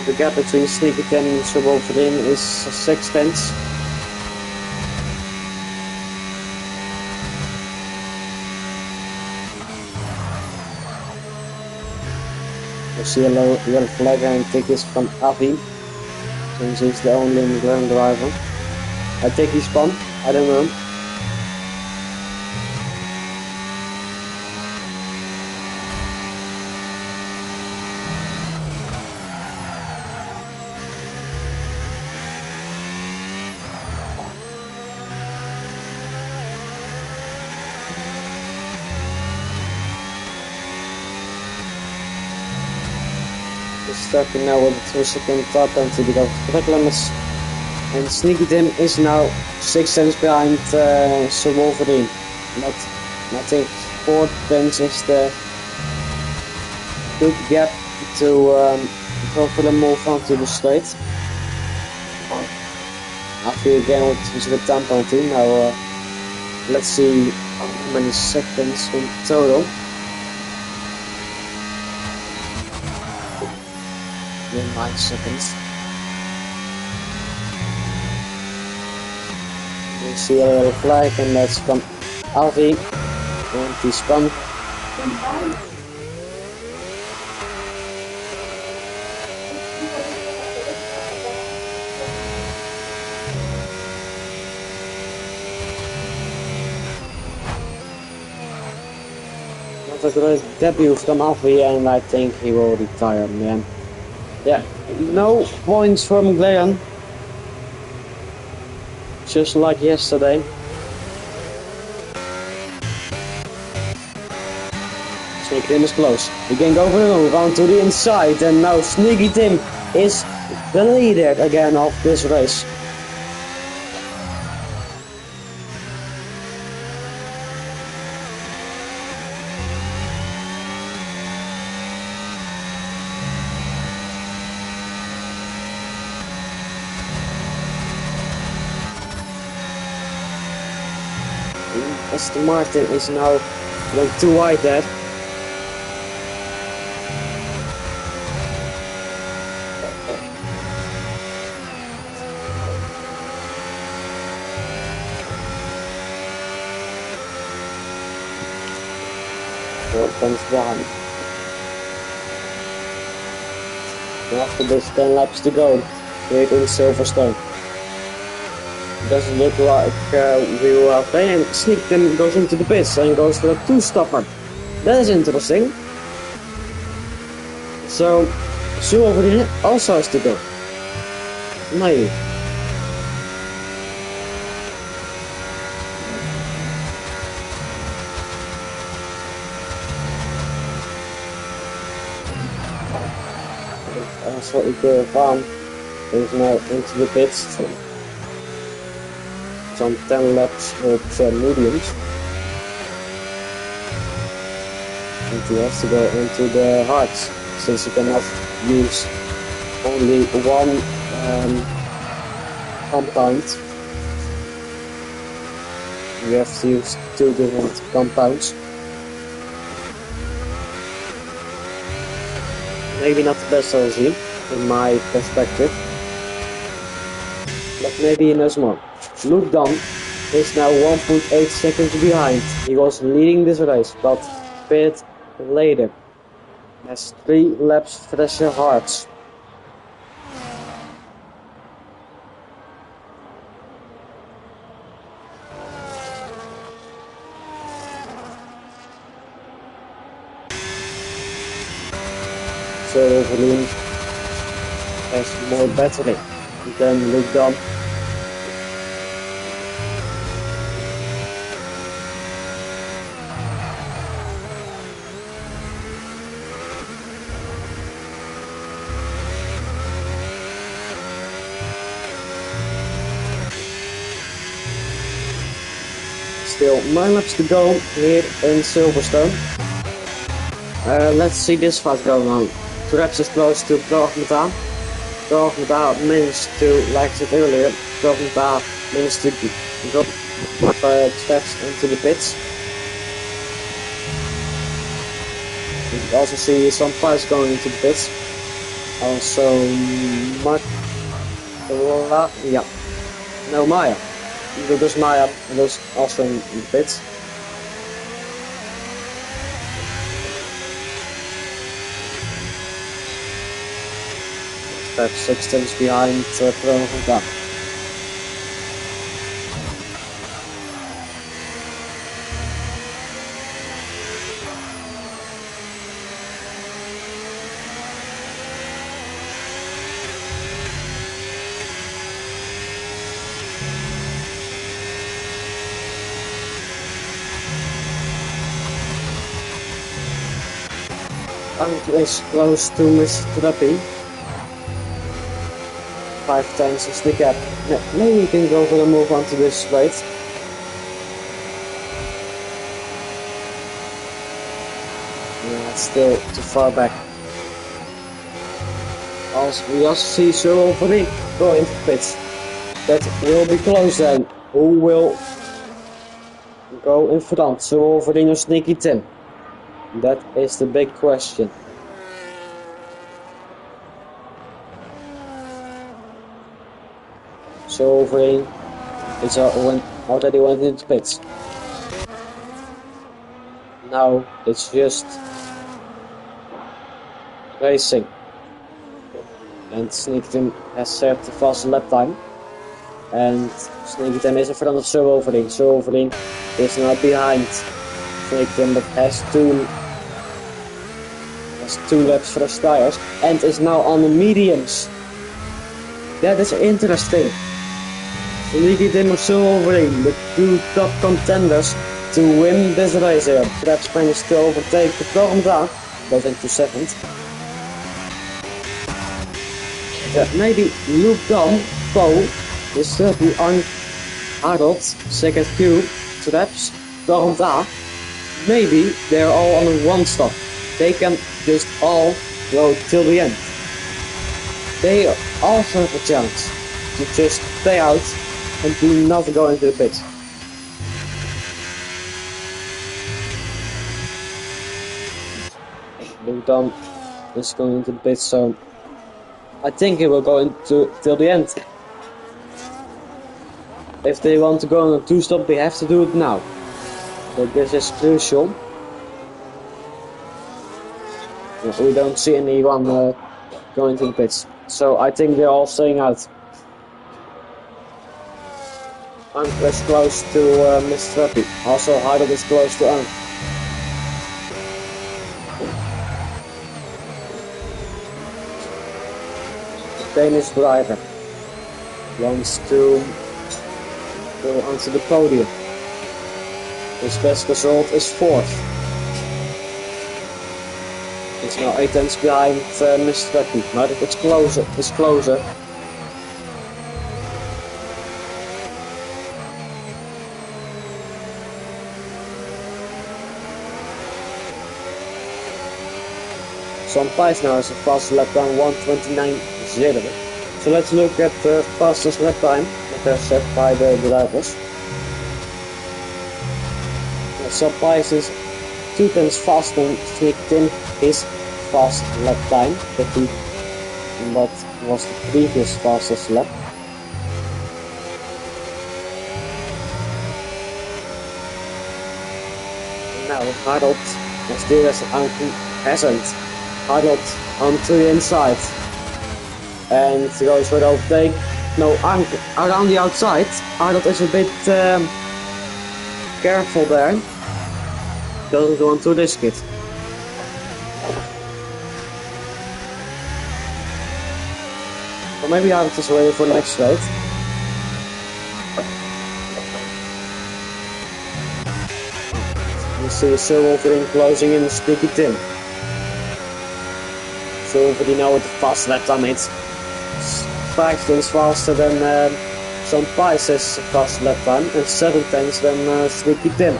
The gap between Sneaky Tim and Sir Wolverine is 6 tenths. We see a yellow flag and tickets from Avi, since he's the only McLaren driver. I think he spun, I don't know. Stuck now with the 2-second top penalty because of track limits. And Sneaky Tim is now 6 seconds behind Sir Wolverine. But I think 4 tenths is the good gap to go for the move onto the straight. After again with the time penalty. Now let's see how many seconds in total. 9 seconds. We see a little flag and that's from Alvi. And he spun. Not a great debut from Alvi, and I think he will retire in the end. Yeah, no points from Glenn. Just like yesterday. Sneaky Tim is close. He can go for the move onto the inside, and now Sneaky Tim is the leader again of this race. Aston Martin is now going too wide there. Comes behind. And after this 10 laps to go here in Silverstone. Doesn't look like we will have and Sneaky Tim goes into the pits and goes for a 2-stopper. That is interesting. So Silverstone also has to go. Maybe. Also Jkformulaone is now into the pits. Some 10 laps with mediums. And he has to go into the hards since he cannot use only one compound. We have to use 2 different compounds. Maybe not the best strategy in my perspective, but maybe he knows more. Luke Dunn is now 1.8 seconds behind. He was leading this race, but pit later. Has 3 laps fresher hards. So Wolverine has more battery than Luke Dunn. Still 9 laps to go here in Silverstone. Let's see this fight going on. 2 laps is close to Jkformulaone. Jkformulaone managed to, like I said earlier, Jkformulaone managed to drop steps into the pits. You can also see some fights going into the pits. Also, Maya. There's Maya, and there's also in the pits. Perhaps 6 tenths behind Jkformulaone. Anke is close to Miss Trappy. 5 tenths is the gap. Maybe we can go for the move onto this straight. Yeah, it's still too far back. We also see Silverstone go into pits. That will be close then. Who will go in front? Silverstone or Sneaky Tim? That is the big question. Silverstone is already went into pits. Now it's just racing. And Sneaky Tim has set the fast lap time. And Sneaky Tim is in front of Silverstone. Silverstone is now behind Sneaky Tim, but has two laps for his tires and is now on the mediums. That is interesting. Sneaky Tim or Silverstone, the two top contenders to win this race here. Perhaps managed to overtake the Tormda, goes into 7th. Maybe Luke Dam, Poe, is 30 on Harold, second Q, Traps, Tormda. Maybe they're all on a one stop. They can just all go till the end. They also have a chance to just stay out and do not go into the pit. Luke Dam is going into the pit, so I think he will go into till the end. If they want to go on a 2-stop, they have to do it now. So this is crucial. We don't see anyone going to the pits. So I think they're all staying out. Anke is close to Mr. Trappy. Also Heidel is close to Anke. The Danish driver wants to go onto the podium. His best result is 4th. It's now 8 tenths behind Mr. Trappy. Now it's closer. Some Pies now has a fast lap time 1:29.0. So let's look at the fastest lap time that are set by the drivers. Some Pies is 2 tenths faster than Sneaky Tim. His fast lap time, that was the previous fastest lap. And now Harold, as dear as Anke hasn't, Harold onto the inside and goes for the overtake. No, Anke around the outside. Harold is a bit careful there. Doesn't want to risk it. Or maybe Harold is waiting for the next straight. You see Silverstone closing in Sneaky Tim. Silverstone now with the fast lap time, it's 5 tenths faster than some Pies' fast lap time and 7 tenths than Sneaky Tim.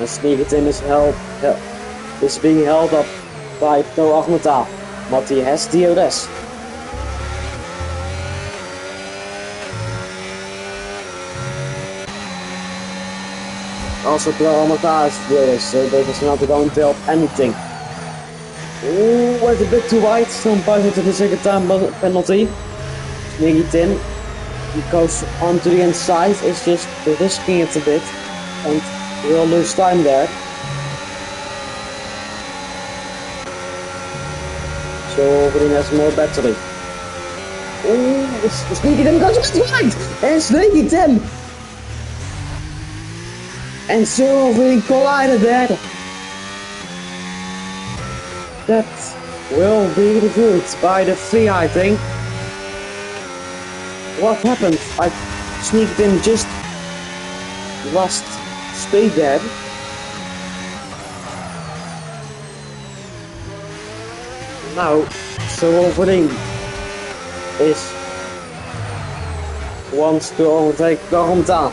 And Sneaky Tim is being held up by Pro Ahmeta, but he has DRS. Also Pro Ahmeta has DRS, so that is not going to help anything. Ooh, went a bit too wide, some Pies into the second time penalty. Sneaky Tim goes onto the inside, it's just risking it a bit and we'll lose time there. So Silverstone has more battery. Ooh, Sneaky Tim goes wide! And Sneaky Tim! And Silverstone collided there. That will be reviewed by the 3, I think. What happened? Sneaky Tim just lost speed there. Now, Silverstone wants to overtake Jkformulaone.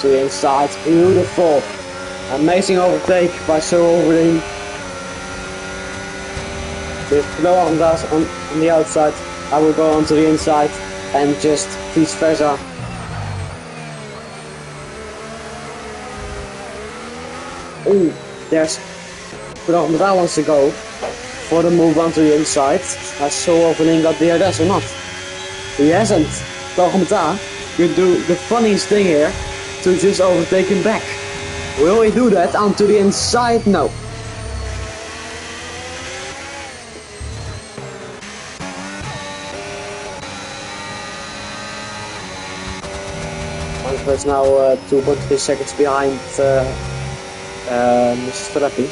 To the inside, beautiful, amazing overtake by Silverstone. With Jkformulaone on the outside, I will go onto the inside and just vice versa. Oh, there's Jkformulaone wants to go for the move onto the inside. Has Silverstone got DRS or not? He hasn't. Jkformulaone could do the funniest thing here to just overtake him back. Will he do that onto the inside? No. Is now 2.3 seconds behind Mrs. Ferrari.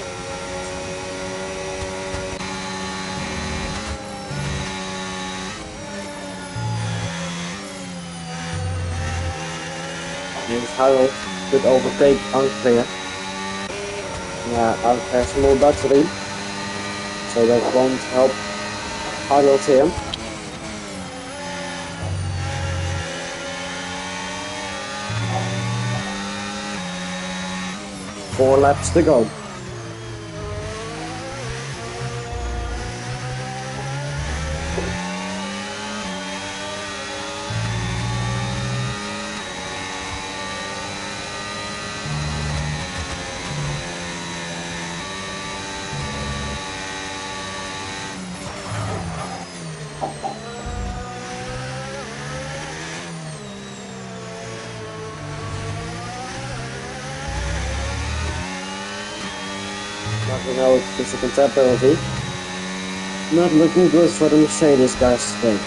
And Harold could overtake Anclair. Yeah, Anclair's a low battery, so that won't help Harold here. Four laps to go. You know, it's a contempt penalty. Not looking good for the Mercedes guys today.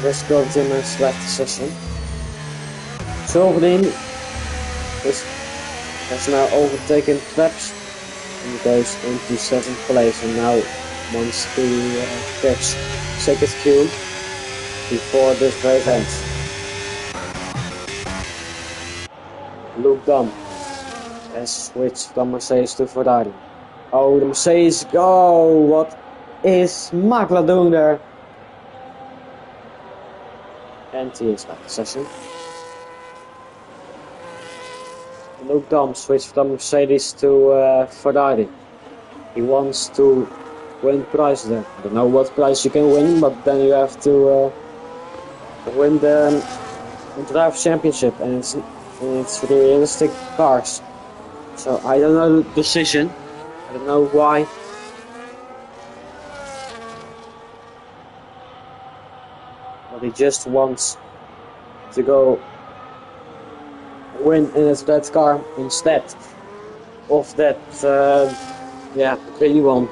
Let's go to Jimmy's left session. Silverstone has now overtaken Traps and goes into 7th place and now wants to catch second Q before this race ends. Luke Dunn has switched from Mercedes to Ferrari. Oh, the Mercedes go! What is Makla doing there? And he is out of session. Luke Dunn switched from Mercedes to Ferrari. He wants to win prizes there. I don't know what prize you can win, but then you have to win the Drive Championship, and it's realistic cars. So I don't know the decision. I don't know why. But he just wants to go win in his red car instead of that green one.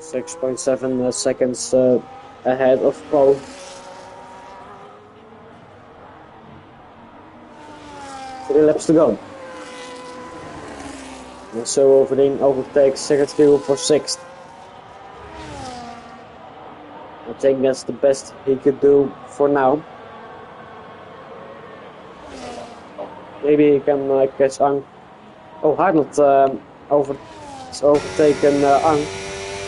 6.7 seconds ahead of Paul. 3 laps to go. And so overtakes second Q for 6th. I think that's the best he could do for now. Maybe he can catch Ang. Oh, Arnold has overtaken Ang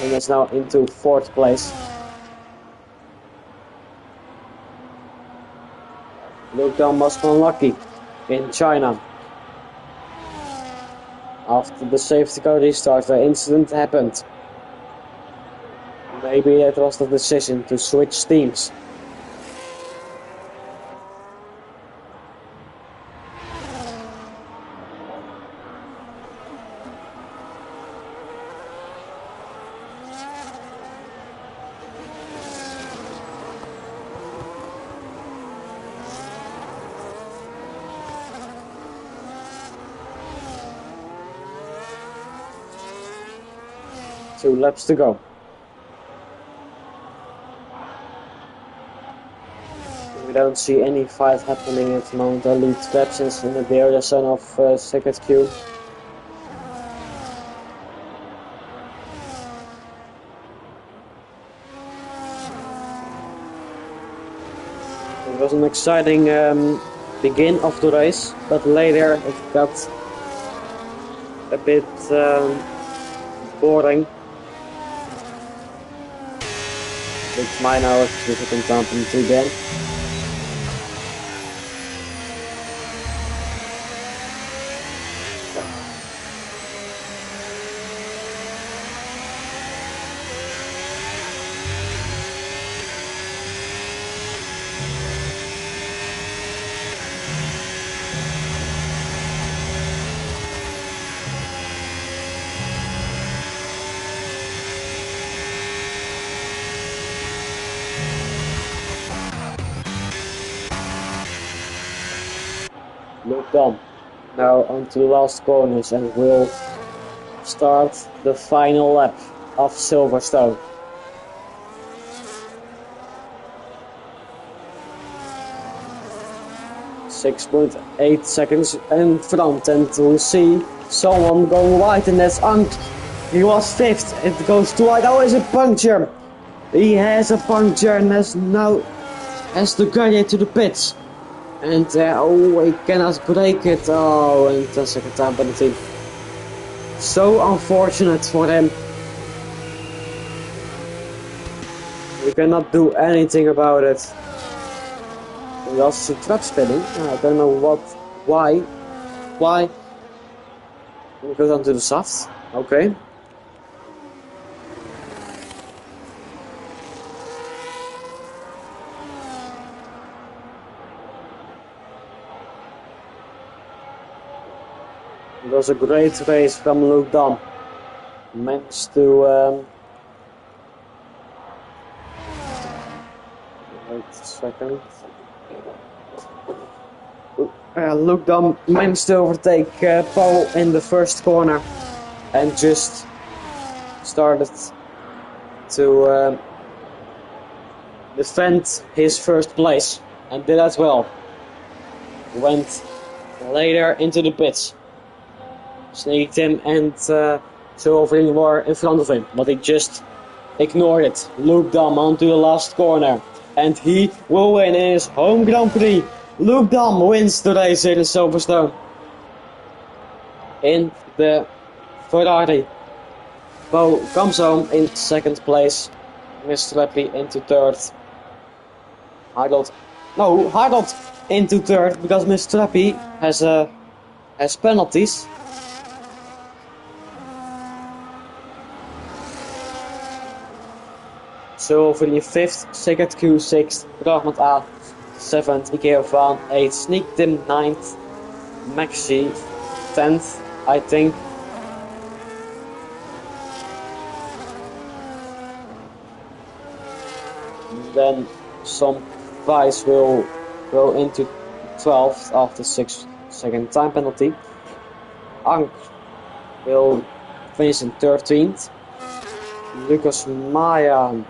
and is now into 4th place. Luke Dunn was unlucky in China. After the safety car restart, the incident happened. Maybe that was the decision to switch teams. Two laps to go. We don't see any fight happening at the moment. Only Traps is in the area zone of second Q. was an exciting begin of the race, but later it got a bit boring. It's my now to jump into again. Look down. Now onto the last corners and we'll start the final lap of Silverstone. .8 seconds in front, and we see someone going wide, and that's Ank. He was 5th. It goes too wide. Oh, it's a puncture. He has a puncture and has to get to the pits. And oh, he cannot break it. Oh, and the second time penalty. So unfortunate for him. We cannot do anything about it. We also see trap spinning. I don't know why. We go down to the soft. Okay. It was a great race from Luke Dam. Managed to wait a second. Luke Dam managed to overtake Paul in the first corner and just started to defend his first place, and did as well. Went later into the pits, sneaked him, and Silverstone were in front of him, but he just ignored it. Luke Dam onto the last corner, and he will win in his home Grand Prix. Luke Dam wins the race here in Silverstone in the Ferrari. Bo comes home in second place. Mr. Happy into third. Hardold into third because Mr. Happy has penalties. Silverstone 5th, Sigurd Q 6th, Brahmat A 7th, Ikea Van 8th, Sneak Tim 9th, Maxi 10th, I think. Then some guys will go into 12th after 6-second time penalty. Ank will finish in 13th. Lucas Maya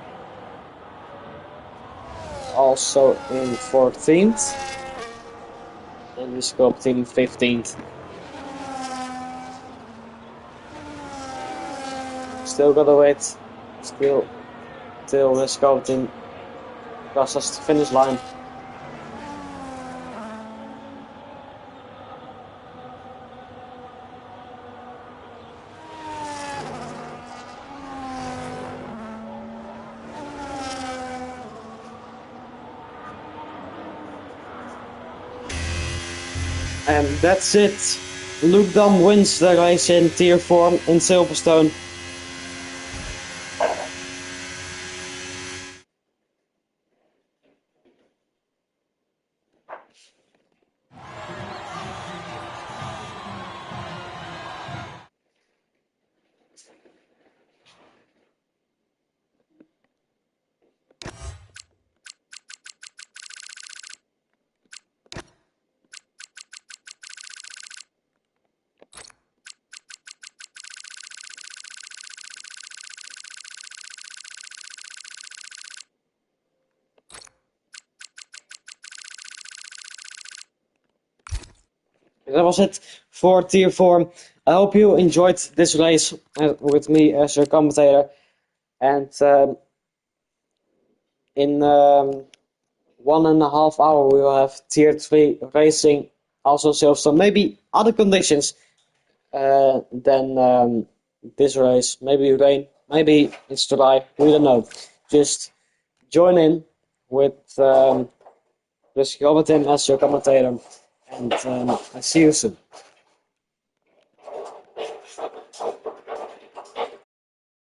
also in 14th, and the scope team 15th. Still gotta wait till the scope team crosses the finish line. And that's it. Luke Dam wins the race in Tier 4 in Silverstone. That was it for Tier 4. I hope you enjoyed this race with me as your commentator. And in 1.5 hour we will have tier 3 racing, also Silverstone, maybe other conditions than this race. Maybe rain, maybe it's dry, we don't know. Just join in with Robert as your commentator, and I see you soon.